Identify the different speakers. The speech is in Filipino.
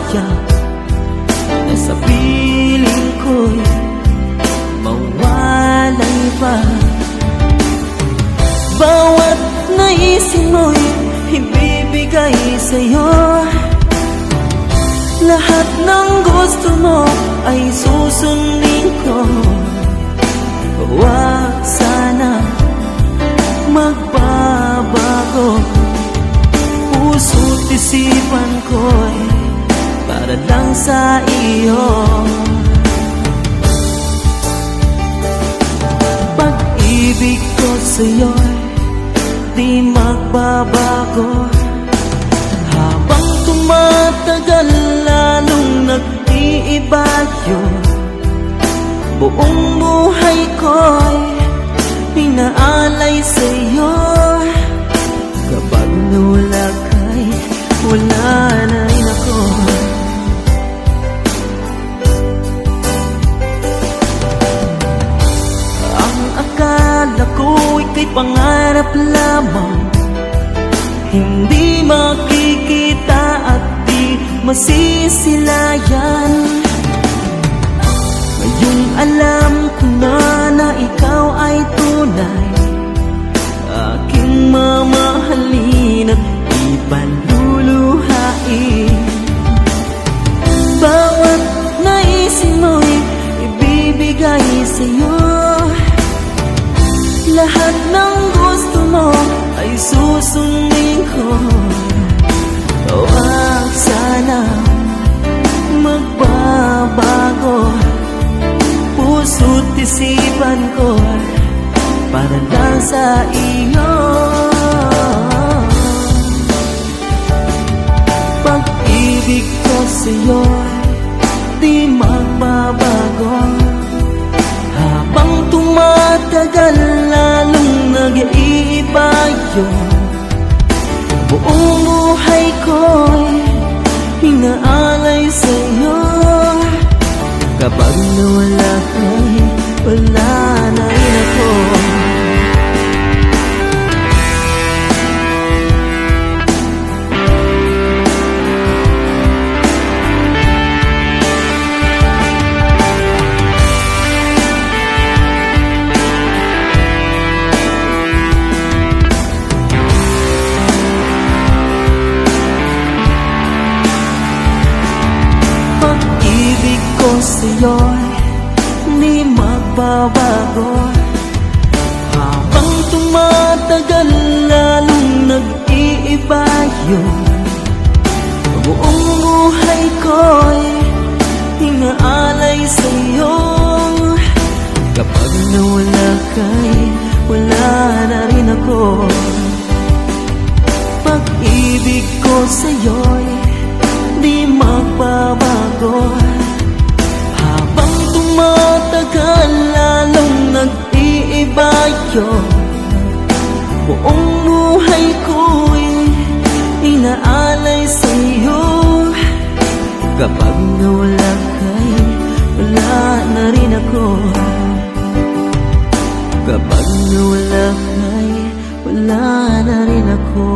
Speaker 1: sayang na sa piling ko'y mawalay pa. Bawat naisin mo'y ibibigay sa'yo. Lahat ng gusto mo ay susundin ko. Huwag sana magbabago. Puso't isipan ko'y para lang sa iyo. Pag-ibig ko sa'yo'y di magbabago. Habang tumatagal lalong nag-iiba yun. Buong buhay ko'y inaalay sa'yo. Kapag nawala ka'y wala na rin ako. Ang akala ko ika'y pangarap lamang, hindi makikita at di masisilayan. Ngayong alam ko na ikaw ay tunay, aking mamahalin at ipanluluhain. Bawat naisin mo'y ibibigay sa'yo. Lahat ng gusto mo ay susundin ko. Huwag sana magbabago. Puso't isipan ko para lang sa iyo. Pag-ibig ko sa'yo di magbabago. Habang tumatagal lalong nag-iiba yun. Buong buhay ko'y inaalay sa'yo. Kapag nawala ka'y wala na rin ako. Pag-ibig ko sa'yo'y di magbabago. Habang tumatagal lalong nag-iiba yun. Buong buhay ko'y inaalay sa'yo. Kapag nawala ka'y wala na rin ako. Pag-ibig ko sa'yo'y di magbabago. Habang tumatagal lalong nag-iiba yun. Buong buhay ko'y inaalay sa'yo. Kapag nawala ka'y wala na rin ako. Kapag nawala ka'y wala na rin ako.